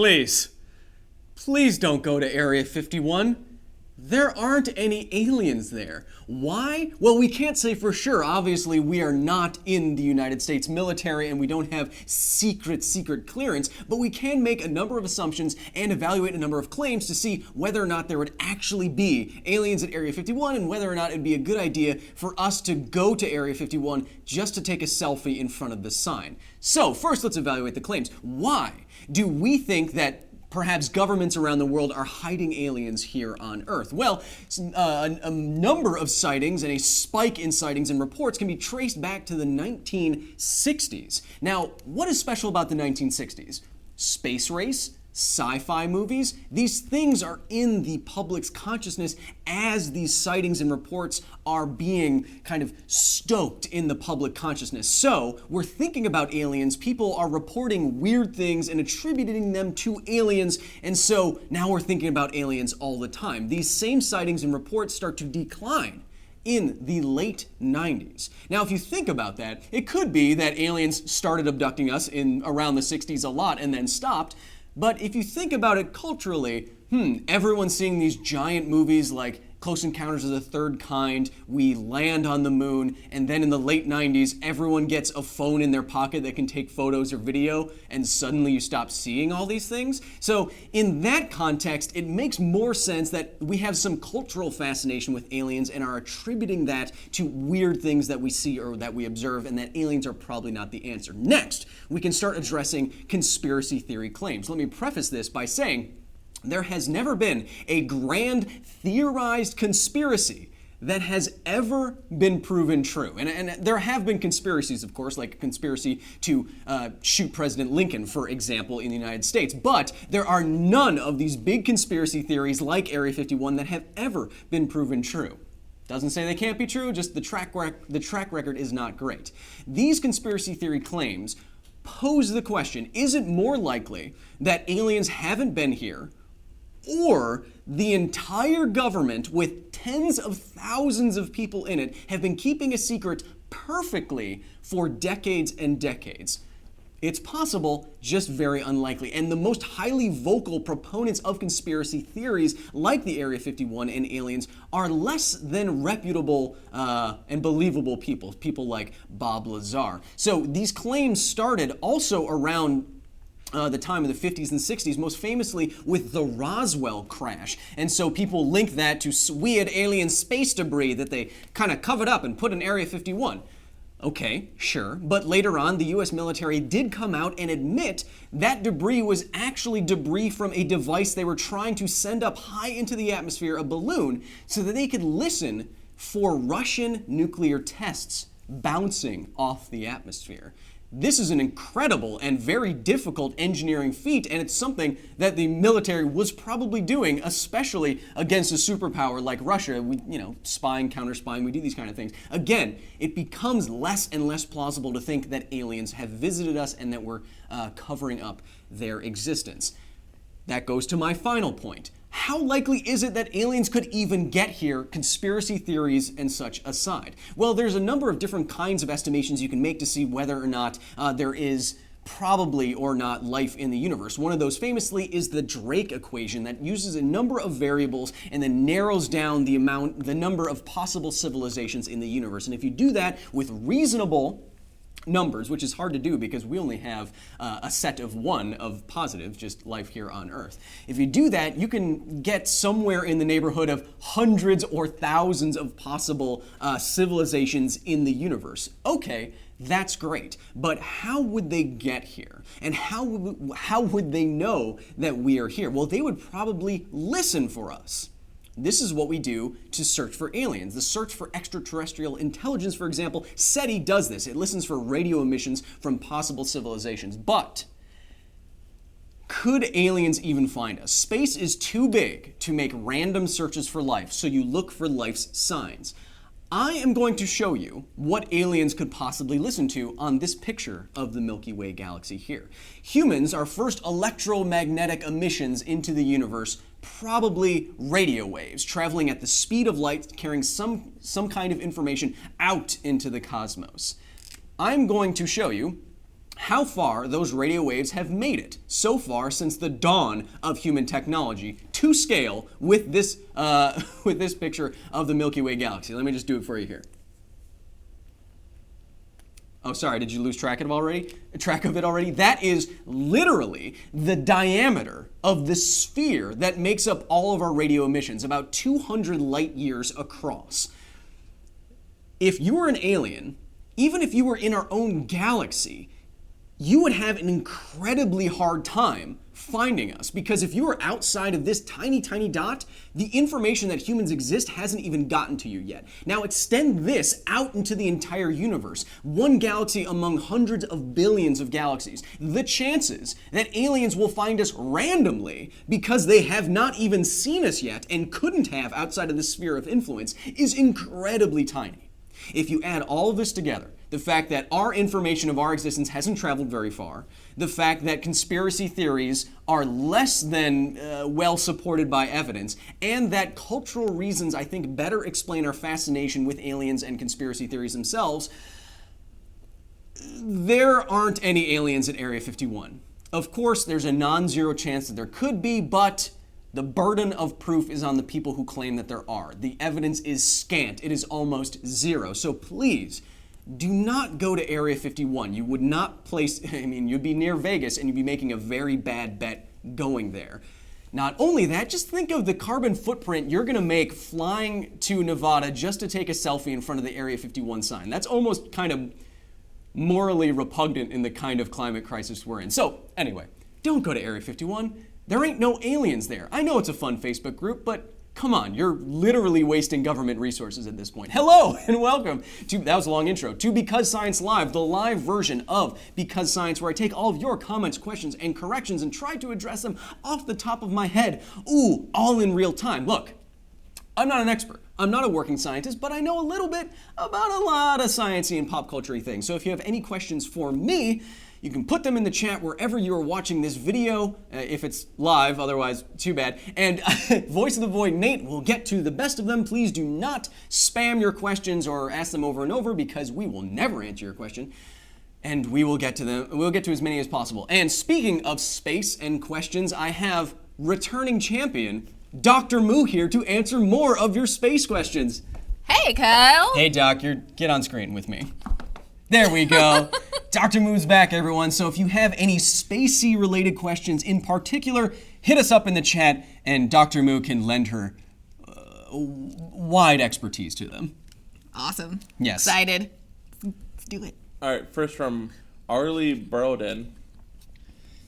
Please. Please don't go to Area 51. There aren't any aliens there. Why? Well, we can't say for sure. Obviously, we are not in the United States military and we don't have secret clearance, but we can make a number of assumptions and evaluate a number of claims to see whether or not there would actually be aliens at Area 51 and whether or not it'd be a good idea for us to go to Area 51 just to take a selfie in front of the sign. So, first, let's evaluate the claims. Why do we think that perhaps governments around the world are hiding aliens here on Earth? Well, a number of sightings and a spike in sightings and reports can be traced back to the 1960s. Now, what is special about the 1960s? Space race, sci-fi movies, these things are in the public's consciousness as these sightings and reports are being kind of stoked in the public consciousness. So we're thinking about aliens, people are reporting weird things and attributing them to aliens, and so now we're thinking about aliens all the time. These same sightings and reports start to decline in the late 90s. Now, if you think about that, it could be that aliens started abducting us in around the 60s a lot and then stopped. But if you think about it culturally, everyone's seeing these giant movies like Close Encounters of the Third Kind, we land on the moon, and then in the late 90s, everyone gets a phone in their pocket that can take photos or video, and suddenly you stop seeing all these things. So in that context, it makes more sense that we have some cultural fascination with aliens and are attributing that to weird things that we see or that we observe, and that aliens are probably not the answer. Next, we can start addressing conspiracy theory claims. Let me preface this by saying, there has never been a grand theorized conspiracy that has ever been proven true. And there have been conspiracies, of course, like a conspiracy to shoot President Lincoln, for example, in the United States. But there are none of these big conspiracy theories like Area 51 that have ever been proven true. Doesn't say they can't be true, just the track record is not great. These conspiracy theory claims pose the question, is it more likely that aliens haven't been here, or the entire government with tens of thousands of people in it have been keeping a secret perfectly for decades and decades? It's possible, just very unlikely. And the most highly vocal proponents of conspiracy theories like the Area 51 and aliens are less than reputable and believable people like Bob Lazar. So these claims started also around the time of the 50s and 60s, most famously with the Roswell crash. And so people link that to weird alien space debris that they kind of covered up and put in Area 51. Okay, sure, but later on the US military did come out and admit that debris was actually debris from a device they were trying to send up high into the atmosphere, a balloon, so that they could listen for Russian nuclear tests bouncing off the atmosphere. This is an incredible and very difficult engineering feat, and it's something that the military was probably doing, especially against a superpower like Russia. We, spying, counter-spying, we do these kind of things. Again, it becomes less and less plausible to think that aliens have visited us and that we're covering up their existence. That goes to my final point. How likely is it that aliens could even get here, conspiracy theories and such aside? Well, there's a number of different kinds of estimations you can make to see whether or not there is probably or not life in the universe. One of those famously is the Drake equation that uses a number of variables and then narrows down the number of possible civilizations in the universe. And if you do that with reasonable numbers, which is hard to do because we only have a set of one of positive, just life here on Earth. If you do that, you can get somewhere in the neighborhood of hundreds or thousands of possible civilizations in the universe. Okay, that's great, but how would they get here? And how would they know that we are here? Well, they would probably listen for us. This is what we do to search for aliens. The search for extraterrestrial intelligence, for example, SETI does this. It listens for radio emissions from possible civilizations. But could aliens even find us? Space is too big to make random searches for life, so you look for life's signs. I am going to show you what aliens could possibly listen to on this picture of the Milky Way galaxy here. Humans are first electromagnetic emissions into the universe, probably radio waves, traveling at the speed of light, carrying some kind of information out into the cosmos. I'm going to show you how far those radio waves have made it so far since the dawn of human technology to scale with this picture of the Milky Way galaxy. Let me just do it for you here. Oh, sorry, did you lose track of it already? That is literally the diameter of the sphere that makes up all of our radio emissions, about 200 light years across. If you were an alien, even if you were in our own galaxy, you would have an incredibly hard time finding us, because if you were outside of this tiny, tiny dot, the information that humans exist hasn't even gotten to you yet. Now extend this out into the entire universe, one galaxy among hundreds of billions of galaxies. The chances that aliens will find us randomly because they have not even seen us yet and couldn't have outside of the sphere of influence is incredibly tiny. If you add all of this together, the fact that our information of our existence hasn't traveled very far, the fact that conspiracy theories are less than well supported by evidence, and that cultural reasons, I think, better explain our fascination with aliens and conspiracy theories themselves, there aren't any aliens at Area 51. Of course, there's a non-zero chance that there could be, but the burden of proof is on the people who claim that there are. The evidence is scant. It is almost zero. So please, do not go to Area 51. You would not you'd be near Vegas and you'd be making a very bad bet going there. Not only that, just think of the carbon footprint you're gonna make flying to Nevada just to take a selfie in front of the Area 51 sign. That's almost kind of morally repugnant in the kind of climate crisis we're in. So anyway, don't go to Area 51. There ain't no aliens there. I know it's a fun Facebook group, but come on, you're literally wasting government resources at this point. Hello and welcome to, that was a long intro, to Because Science Live, the live version of Because Science, where I take all of your comments, questions, and corrections and try to address them off the top of my head. Ooh, all in real time. Look, I'm not an expert. I'm not a working scientist, but I know a little bit about a lot of sciencey and pop culture-y things. So if you have any questions for me, you can put them in the chat wherever you are watching this video, if it's live, otherwise too bad. And Voice of the Void Nate will get to the best of them. Please do not spam your questions or ask them over and over, because we will never answer your question. And we will get to them. We'll get to as many as possible. And speaking of space and questions, I have returning champion Dr. Moo here to answer more of your space questions. Hey, Kyle. Hey, Doc, get on screen with me. There we go. Dr. Moo's back, everyone. So if you have any spacey related questions in particular, hit us up in the chat and Dr. Moo can lend her wide expertise to them. Awesome. Yes. Excited. Let's do it. All right, first from Arlie Broden.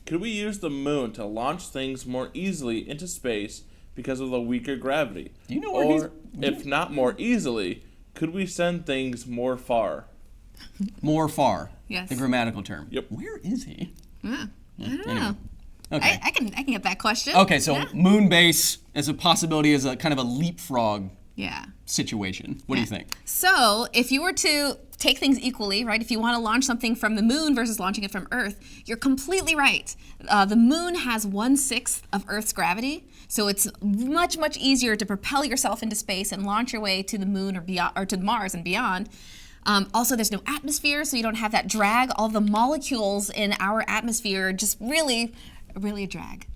Could we use the moon to launch things more easily into space because of the weaker gravity? Do you know where he's... Or, if not more easily, could we send things more far? More far. Yes. The grammatical term. Yep. Where is he? I don't Anyway. know. Okay. I can get that question. Okay, so yeah. moon base as a possibility is a kind of a leapfrog Yeah. situation. What do you think? So if you were to take things equally, right, if you want to launch something from the moon versus launching it from Earth, you're completely right. The moon has 1/6 of Earth's gravity, so it's much, much easier to propel yourself into space and launch your way to the moon or beyond, or to Mars and beyond. Also, there's no atmosphere, so you don't have that drag. All the molecules in our atmosphere are just really a drag.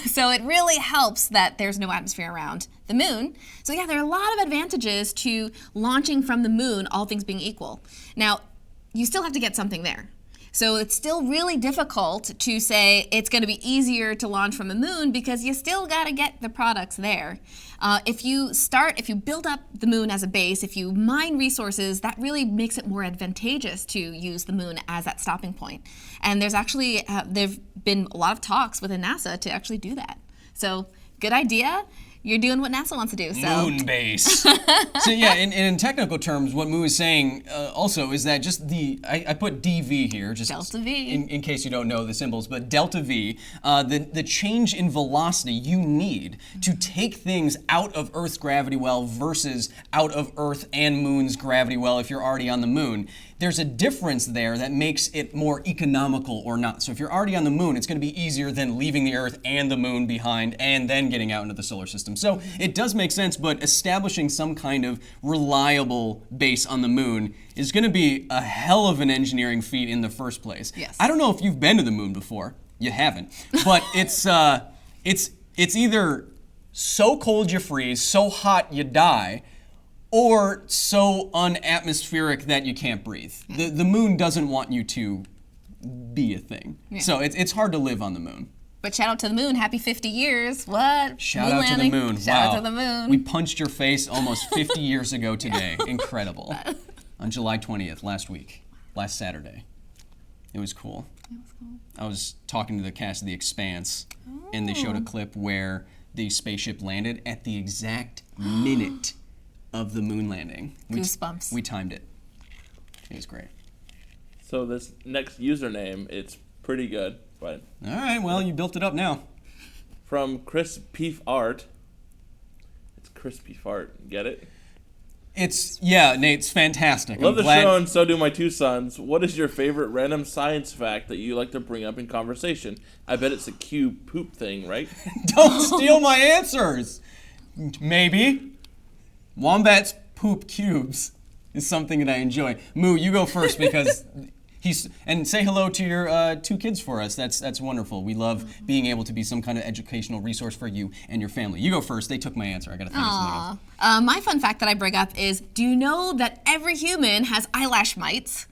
So it really helps that there's no atmosphere around the moon. So yeah, there are a lot of advantages to launching from the moon, all things being equal. Now, you still have to get something there. So it's still really difficult to say it's going to be easier to launch from the moon because you still got to get the products there. If you build up the moon as a base, if you mine resources, that really makes it more advantageous to use the moon as that stopping point. And there's actually, there've been a lot of talks within NASA to actually do that. So good idea. You're doing what NASA wants to do. So. Moon base. So yeah, in technical terms, what Moo is saying also is that just I put DV here, just Delta V. In case you don't know the symbols, but delta V, the change in velocity you need to take things out of Earth's gravity well versus out of Earth and Moon's gravity well if you're already on the moon. there's a difference there that makes it more economical or not. So if you're already on the moon, it's going to be easier than leaving the Earth and the moon behind and then getting out into the solar system. So it does make sense, but establishing some kind of reliable base on the moon is going to be a hell of an engineering feat in the first place. Yes. I don't know if you've been to the moon before. You haven't. But it's either so cold you freeze, so hot you die, or so unatmospheric that you can't breathe. The moon doesn't want you to be a thing. Yeah. So it's hard to live on the moon. But shout out to the moon. Happy 50 years. What? Shout out to the moon. Shout out to the moon. We punched your face almost 50 years ago today. Incredible. On July 20th, last Saturday. It was cool. I was talking to the cast of The Expanse, and they showed a clip where the spaceship landed at the exact minute of the moon landing. Goosebumps. We timed it. It was great. So this next username, it's pretty good, but... All right, well, you built it up now. From Chris Peef Art. It's Chris Peef Art. Get it? Nate, it's fantastic. Love the show, and so do my two sons. What is your favorite random science fact that you like to bring up in conversation? I bet it's a cube poop thing, right? Don't steal my answers! Maybe. Wombats poop cubes is something that I enjoy. Moo, you go first because and say hello to your two kids for us. That's wonderful. We love being able to be some kind of educational resource for you and your family. You go first. They took my answer. I gotta think of something else. My fun fact that I bring up is, do you know that every human has eyelash mites?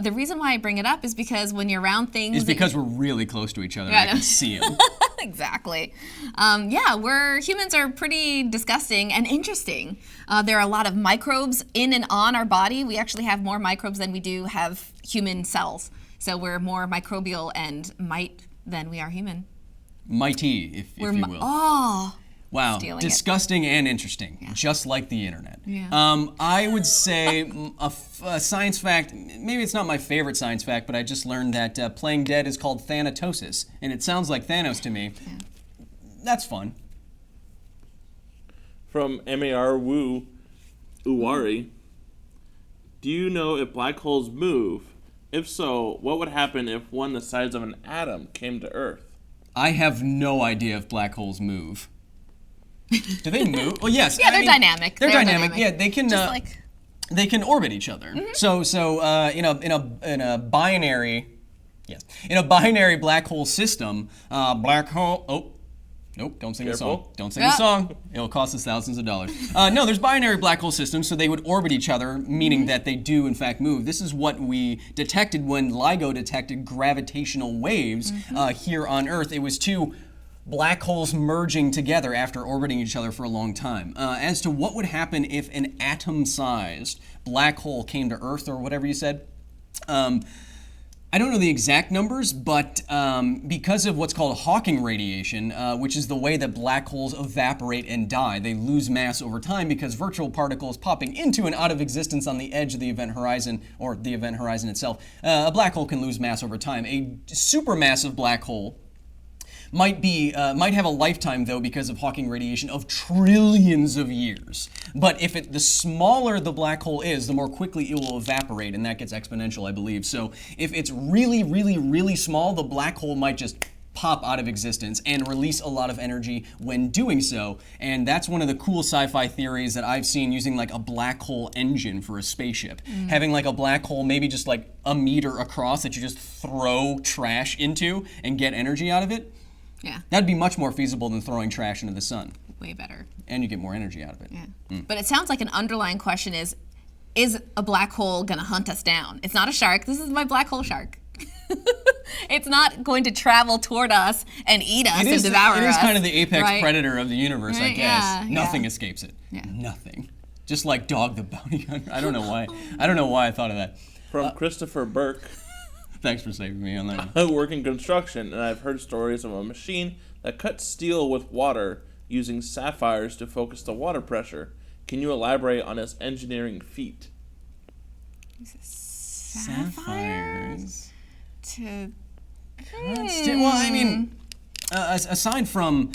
The reason why I bring it up is because when you're around things... It's because we're really close to each other and I can see them. Exactly. Humans are pretty disgusting and interesting. There are a lot of microbes in and on our body. We actually have more microbes than we do have human cells. So we're more microbial and mite than we are human. Mighty, if you will. Wow, disgusting and interesting, just like the internet. Yeah. I would say a science fact, maybe it's not my favorite science fact, but I just learned that playing dead is called Thanatosis, and it sounds like Thanos to me. Yeah. That's fun. From M.A.R. Wu Uwari, do you know if black holes move? If so, what would happen if one the size of an atom came to Earth? I have no idea if black holes move. Do they move? Well, yes. Yeah, they're dynamic. They're dynamic. Yeah, they can. They can orbit each other. Mm-hmm. So in a binary, in a binary black hole system, black hole. Oh, nope! Don't sing the song. Don't sing the song. It'll cost us thousands of dollars. No, there's binary black hole systems, so they would orbit each other, meaning that they do in fact move. This is what we detected when LIGO detected gravitational waves here on Earth. It was two black holes merging together after orbiting each other for a long time. As to what would happen if an atom-sized black hole came to Earth, or whatever you said, I don't know the exact numbers, but because of what's called Hawking radiation, which is the way that black holes evaporate and die, they lose mass over time because virtual particles popping into and out of existence on the edge of the event horizon, or the event horizon itself, a black hole can lose mass over time. A supermassive black hole might have a lifetime, though, because of Hawking radiation, of trillions of years. But the smaller the black hole is, the more quickly it will evaporate, and that gets exponential, I believe. So if it's really, really, really small, the black hole might just pop out of existence and release a lot of energy when doing so. And that's one of the cool sci-fi theories that I've seen, using like a black hole engine for a spaceship. Having like a black hole maybe just like a meter across that you just throw trash into and get energy out of it. Yeah. That'd be much more feasible than throwing trash into the sun. Way better. And you get more energy out of it. Yeah. But it sounds like an underlying question is a black hole gonna hunt us down? It's not a shark. This is my black hole shark. It's not going to travel toward us and eat us and devour us. It is kind of the apex predator of the universe, I guess. Yeah, Nothing escapes it. Yeah. Nothing. Just like Dog the Bounty Hunter. I don't know why. I don't know why I thought of that. From Christopher Burke. Thanks for saving me on that one. I work in construction, and I've heard stories of a machine that cuts steel with water using sapphires to focus the water pressure. Can you elaborate on this engineering feat? Sapphires? To... Well, I mean, aside from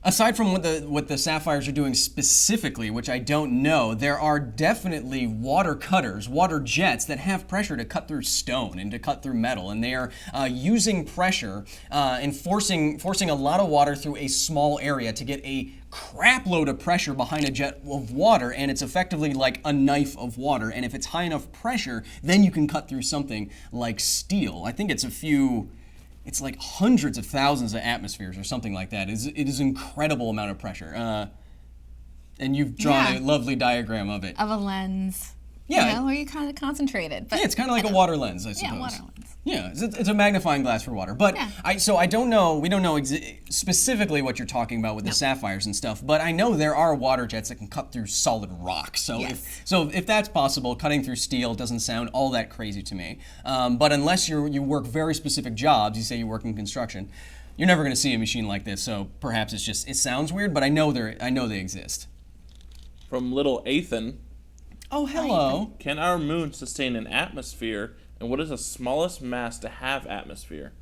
Aside from what the sapphires are doing specifically, which I don't know, there are definitely water cutters, water jets that have pressure to cut through stone and to cut through metal, and they are using pressure and forcing a lot of water through a small area to get a crap load of pressure behind a jet of water, and it's effectively like a knife of water. And if it's high enough pressure, then you can cut through something like steel. I think it's like hundreds of thousands of atmospheres or something like that. It is an incredible amount of pressure. And you've drawn a lovely diagram of it. Of a lens. Yeah. You know, where you kind of concentrated. But yeah, it's kind of like a water lens, I suppose. Yeah, water lens. Yeah, it's a magnifying glass for water. But I don't know, we don't know specifically what you're talking about with the sapphires and stuff, but I know there are water jets that can cut through solid rock. So if that's possible, cutting through steel doesn't sound all that crazy to me. But unless you work very specific jobs, you say you work in construction, you're never going to see a machine like this. So perhaps it sounds weird, but I know they exist. From little Ethan. Oh, hello. Can our moon sustain an atmosphere? And what is the smallest mass to have atmosphere?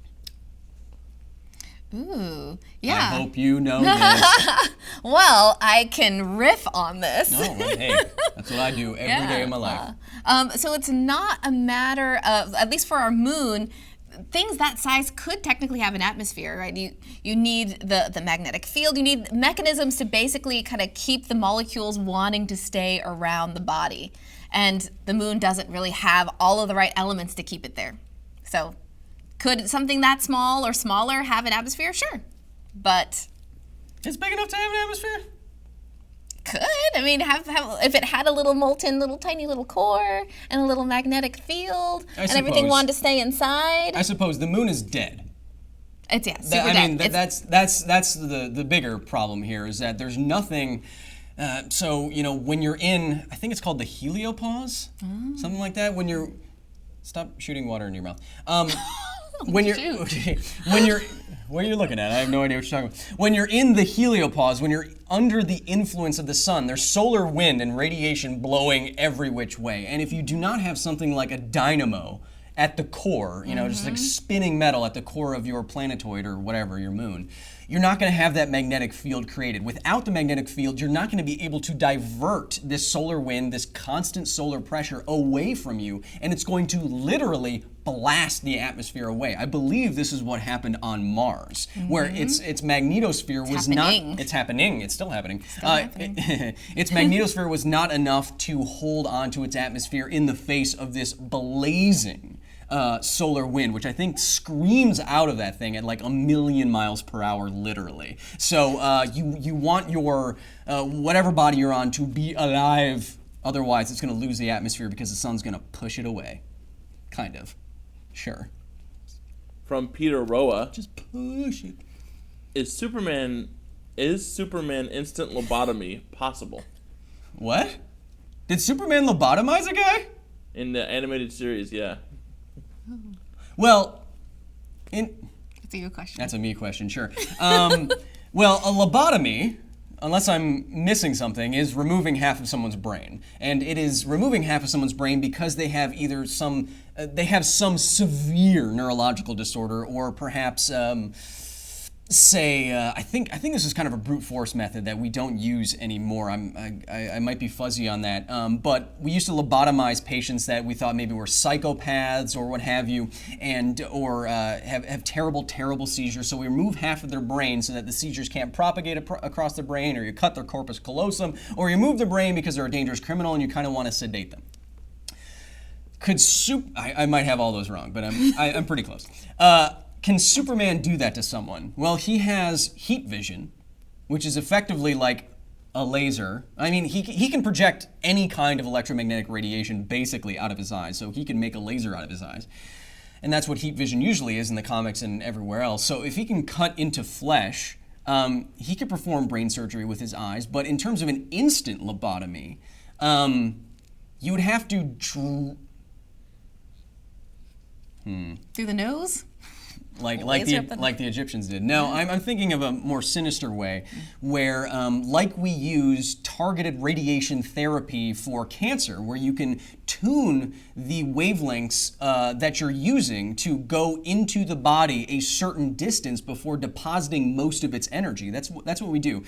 Ooh, yeah. I hope you know this. Well, I can riff on this. No, well, hey, that's what I do every day of my life. So it's not a matter of, at least for our moon, things that size could technically have an atmosphere, right? You need the magnetic field. You need mechanisms to basically kind of keep the molecules wanting to stay around the body. And the moon doesn't really have all of the right elements to keep it there. So could something that small or smaller have an atmosphere? Sure. But it's big enough to have an atmosphere? Could. I mean, if it had a little molten, tiny little core and a little magnetic field and everything wanted to stay inside. I suppose the moon is dead. It's super dead. I mean, that's the bigger problem here is that there's nothing. So when you're in, I think it's called the heliopause, something like that. When you're stop shooting water in your mouth. When you're what are you looking at? I have no idea what you're talking about. When you're in the heliopause, when you're under the influence of the sun, there's solar wind and radiation blowing every which way. And if you do not have something like a dynamo at the core, just like spinning metal at the core of your planetoid or whatever, your moon, you're not going to have that magnetic field created. Without the magnetic field, you're not going to be able to divert this solar wind, this constant solar pressure away from you, and it's going to literally blast the atmosphere away. I believe this is what happened on Mars, where its magnetosphere was not. It's happening. It's still happening. Its magnetosphere was not enough to hold onto its atmosphere in the face of this blazing solar wind, which I think screams out of that thing at like 1,000,000 miles per hour, literally. So you want your whatever body you're on to be alive. Otherwise, it's going to lose the atmosphere because the sun's going to push it away. Kind of. Sure. From Peter Roa. Just push it. Is Superman instant lobotomy possible? What? Did Superman lobotomize a guy? In the animated series, yeah. Well, That's a good question. That's a me question, sure. Well, a lobotomy, unless I'm missing something, is removing half of someone's brain. And it is removing half of someone's brain because they have either some severe neurological disorder or perhaps, I think this is kind of a brute force method that we don't use anymore. I might be fuzzy on that. But we used to lobotomize patients that we thought maybe were psychopaths or what have you, or have terrible seizures. So we remove half of their brain so that the seizures can't propagate across the brain, or you cut their corpus callosum, or you move the brain because they're a dangerous criminal and you kind of want to sedate them. I might have all those wrong, but I'm pretty close. Can Superman do that to someone? Well, he has heat vision, which is effectively like a laser. I mean, he can project any kind of electromagnetic radiation basically out of his eyes, so he can make a laser out of his eyes. And that's what heat vision usually is in the comics and everywhere else. So if he can cut into flesh, he could perform brain surgery with his eyes, but in terms of an instant lobotomy, you would have to... Through the nose? Like the Egyptians did. No, I'm thinking of a more sinister way, where like we use targeted radiation therapy for cancer, where you can tune the wavelengths that you're using to go into the body a certain distance before depositing most of its energy. That's what we do.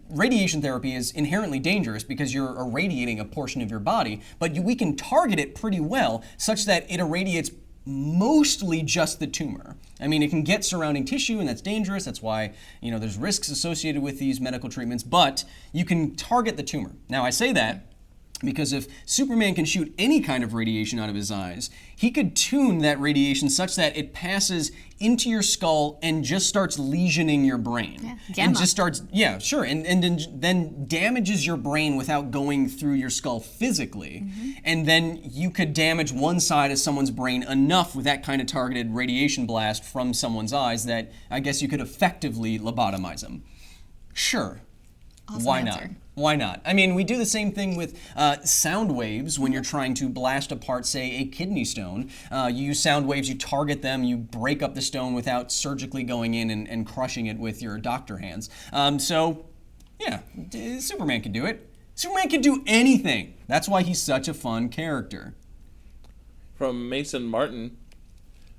Radiation therapy is inherently dangerous because you're irradiating a portion of your body, but we can target it pretty well such that it irradiates mostly just the tumor. I mean, it can get surrounding tissue, and that's dangerous. That's why, there's risks associated with these medical treatments, but you can target the tumor. Now, I say that because if Superman can shoot any kind of radiation out of his eyes, he could tune that radiation such that it passes into your skull and just starts lesioning your brain. Yeah, and gamma. just starts, and then damages your brain without going through your skull physically. And then you could damage one side of someone's brain enough with that kind of targeted radiation blast from someone's eyes that I guess you could effectively lobotomize them. Sure. Awesome Why answer. not? Why not? I mean, we do the same thing with sound waves when you're trying to blast apart, say, a kidney stone. You use sound waves, you target them, you break up the stone without surgically going in and crushing it with your doctor hands. Superman can do it. Superman can do anything. That's why he's such a fun character. From Mason Martin,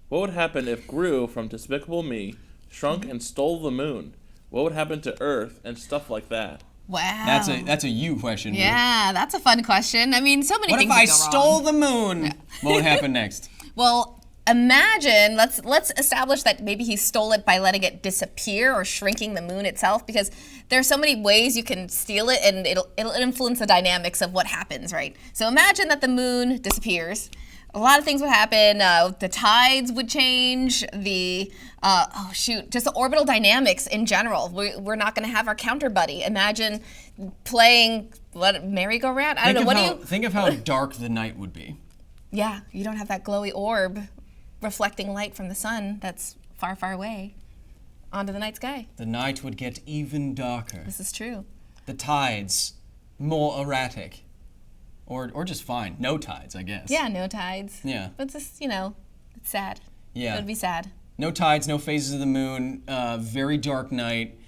what would happen if Gru from Despicable Me shrunk and stole the moon? What would happen to Earth and stuff like that? Wow. That's a you question. Yeah, that's a fun question. I mean, so many What things if I could go wrong. stole the moon? What would happen next? Well, imagine, let's establish that maybe he stole it by letting it disappear or shrinking the moon itself, because there are so many ways you can steal it and it'll influence the dynamics of what happens, right? So imagine that the moon disappears. A lot of things would happen. The tides would change. Just the orbital dynamics in general. We're not going to have our counter buddy. Imagine playing merry-go-round. I don't know. Think of how dark the night would be. Yeah, you don't have that glowy orb reflecting light from the sun that's far, far away onto the night sky. The night would get even darker. This is true. The tides more erratic. Or just fine. No tides, I guess. Yeah, no tides. Yeah. But just, it's sad. Yeah. It would be sad. No tides, no phases of the moon, very dark night.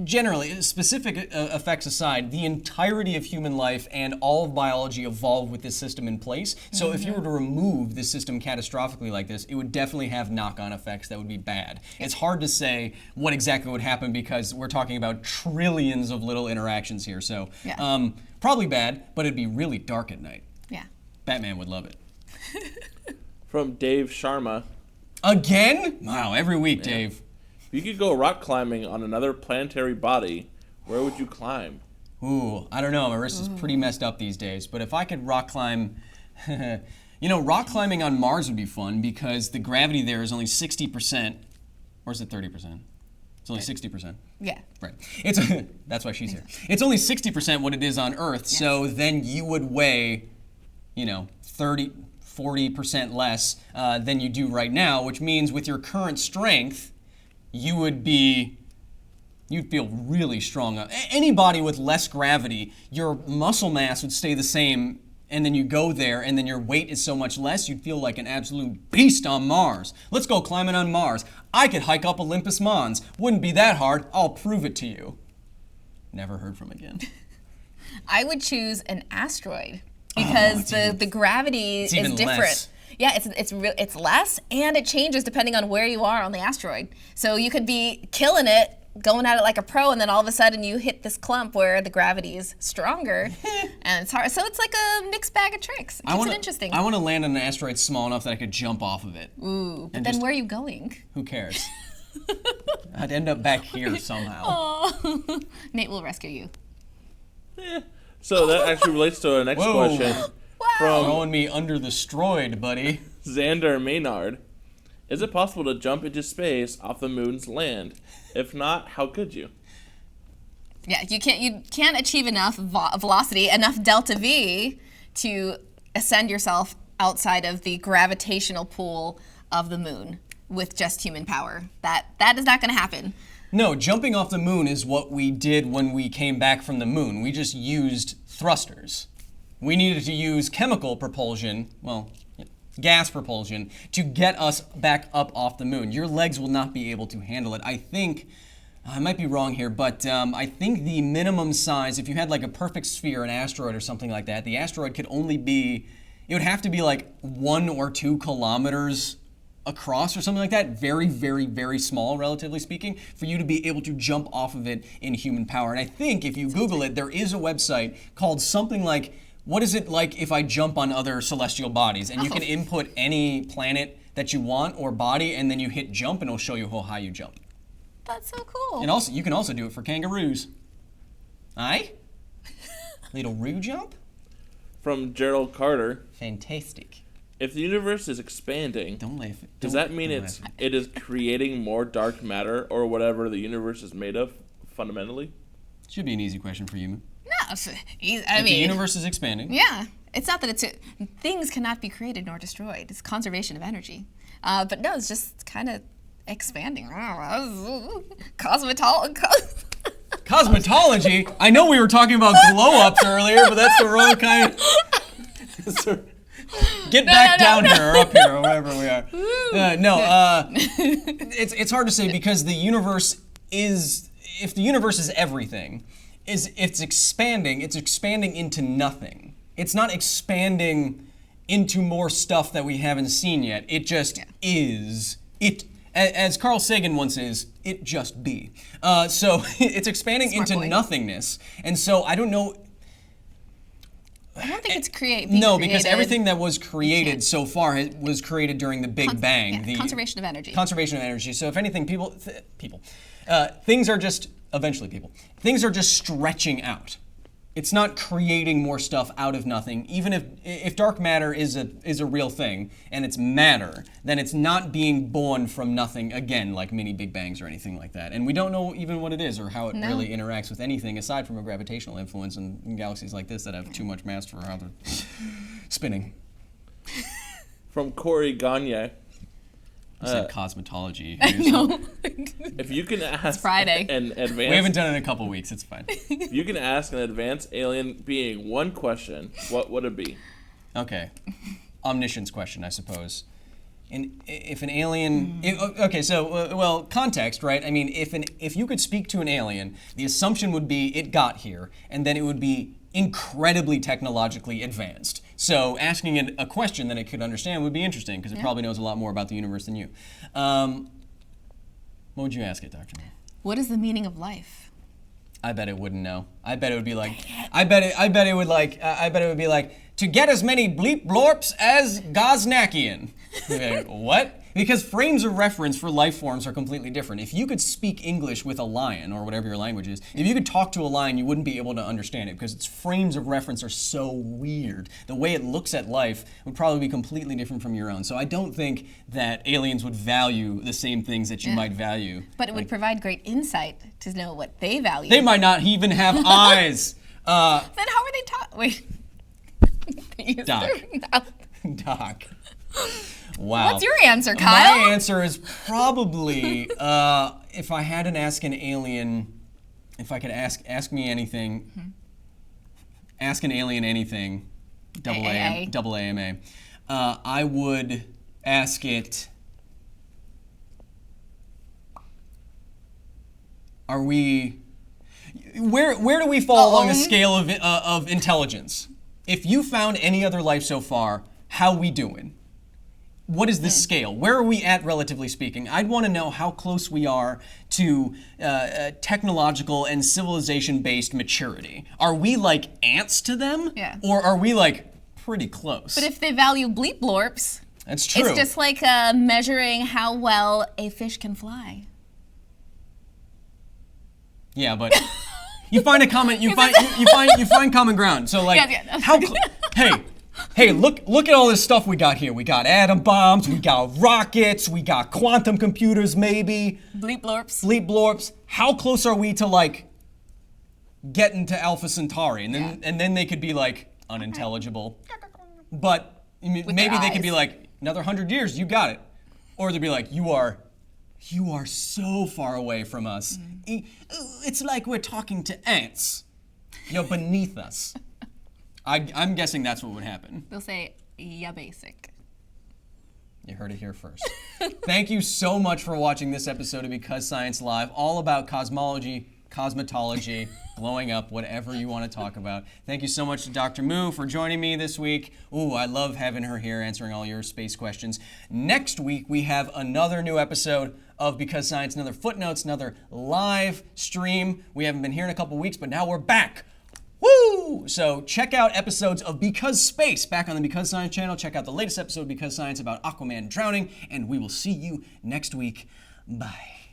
Generally, specific effects aside, the entirety of human life and all of biology evolved with this system in place. So if you were to remove this system catastrophically like this, it would definitely have knock-on effects that would be bad. It's hard to say what exactly would happen because we're talking about trillions of little interactions here. So probably bad, but it'd be really dark at night. Yeah. Batman would love it. From Dave Sharma, Again? Wow, every week, Dave. if you could go rock climbing on another planetary body, where would you climb? Ooh, I don't know. My wrist is pretty messed up these days. But if I could rock climb, rock climbing on Mars would be fun because the gravity there is only 60%. Or is it 30%? It's only 60%. Yeah. Right. That's why she's here. It's only 60% what it is on Earth. Yes. So then you would weigh, 40% less than you do right now, which means with your current strength, you'd feel really strong. Anybody with less gravity, your muscle mass would stay the same, and then you go there, and then your weight is so much less, you'd feel like an absolute beast on Mars. Let's go climbing on Mars. I could hike up Olympus Mons. Wouldn't be that hard. I'll prove it to you. Never heard from again. I would choose an asteroid because the gravity is even different. less. Yeah, it's less, and it changes depending on where you are on the asteroid. So you could be killing it, going at it like a pro, and then all of a sudden you hit this clump where the gravity is stronger, and it's hard. So it's like a mixed bag of tricks. It keeps it interesting. I want to land on an asteroid small enough that I could jump off of it. Ooh, but then where are you going? Who cares? I'd end up back here somehow. Oh, Nate will rescue you. So that actually relates to our next Whoa. question Wow. Throwing me under the stroid, buddy. Xander Maynard. Is it possible to jump into space off the moon's land? If not, how could you? Yeah, you can't achieve enough velocity, enough delta V to ascend yourself outside of the gravitational pull of the moon with just human power. That is not going to happen. No, jumping off the moon is what we did when we came back from the moon. We just used thrusters. We needed to use chemical propulsion, gas propulsion, to get us back up off the moon. Your legs will not be able to handle it. I think I might be wrong here, but I think the minimum size, if you had like a perfect sphere, an asteroid or something like that, the asteroid could only be, it would have to be like 1 or 2 kilometers across or something like that, very, very, very small, relatively speaking, for you to be able to jump off of it in human power. And I think if you Google it, there is a website called something like, what is it like if I jump on other celestial bodies? And you can input any planet that you want or body, and then you hit jump, and it'll show you how high you jump. That's so cool. And also, you can also do it for kangaroos. Aye? Little roo jump? From Gerald Carter. Fantastic. If the universe is expanding, Don't laugh. does that mean it is creating more dark matter or whatever the universe is made of fundamentally? Should be an easy question for you. No, I If the universe is expanding. yeah. It's not that things cannot be created nor destroyed. It's conservation of energy. But no, it's just kind of expanding. Cosmetology? I know we were talking about glow-ups earlier, but that's the wrong kind of... Get back down here or up here or wherever we are. It's hard to say because the universe is, if the universe is everything, it's expanding into nothing. It's not expanding into more stuff that we haven't seen yet. It just is. As Carl Sagan once says, it just be. So it's expanding into nothingness. And so I don't know. I don't think it's created. No, because everything that was created so far was created during the Big Bang. Yeah, conservation of energy. Conservation of energy. So if anything, things are just, eventually people, things are just stretching out. It's not creating more stuff out of nothing. Even if dark matter is a real thing and it's matter, then it's not being born from nothing again, like mini Big Bangs or anything like that. And we don't know even what it is or how it really interacts with anything aside from a gravitational influence in galaxies like this that have too much mass for how they're spinning. From Corey Gagne. I said cosmetology. No. If you can ask It's Friday. an advanced, We haven't done it in a couple weeks. It's fine. if you can ask an advanced alien being one question, what would it be? Okay. Omniscience question, I suppose. And if an alien, okay, so well, context, right? I mean, if you could speak to an alien, the assumption would be it got here, and then it would be incredibly technologically advanced. So asking it a question that it could understand would be interesting because it probably knows a lot more about the universe than you. What would you ask it, Dr. May? What is the meaning of life? I bet it wouldn't know. I bet it would be like, I bet it would be like, to get as many bleep blorps as Gosnakian. Like, what? Because frames of reference for life forms are completely different. If you could speak English with a lion, or whatever your language is, if you could talk to a lion, you wouldn't be able to understand it because its frames of reference are so weird. The way it looks at life would probably be completely different from your own. So I don't think that aliens would value the same things that you might value. But it would provide great insight to know what they value. They might not even have eyes. Then how are they taught? Wait. Doc. Doc. Wow. What's your answer, Kyle? My answer is probably if I had to ask an alien, if I could ask me anything, ask an alien anything, double AMA, I would ask it, where do we fall along the scale of intelligence? If you found any other life so far, how we doing? What is the scale? Where are we at, relatively speaking? I'd want to know how close we are to technological and civilization-based maturity. Are we like ants to them? Yeah. Or are we like pretty close? But if they value bleep blorps, that's true. it's just like measuring how well a fish can fly. Yeah, but you find a common you find common ground. So like Hey, look at all this stuff we got here. We got atom bombs, we got rockets, we got quantum computers maybe. Bleep blorps. Bleep blorps. How close are we to like getting to Alpha Centauri? And then they could be like unintelligible. But maybe they could be like another 100 years, you got it. Or they'd be like, you are so far away from us. It's like we're talking to ants. You're beneath us. I'm guessing that's what would happen. They'll say, yeah, basic. You heard it here first. Thank you so much for watching this episode of Because Science Live, all about cosmology, cosmetology, blowing up, whatever you want to talk about. Thank you so much to Dr. Moo for joining me this week. Ooh, I love having her here answering all your space questions. Next week, we have another new episode of Because Science, another Footnotes, another live stream. We haven't been here in a couple weeks, but now we're back. Woo! So check out episodes of Because Space back on the Because Science channel. Check out the latest episode of Because Science about Aquaman drowning, and we will see you next week. Bye.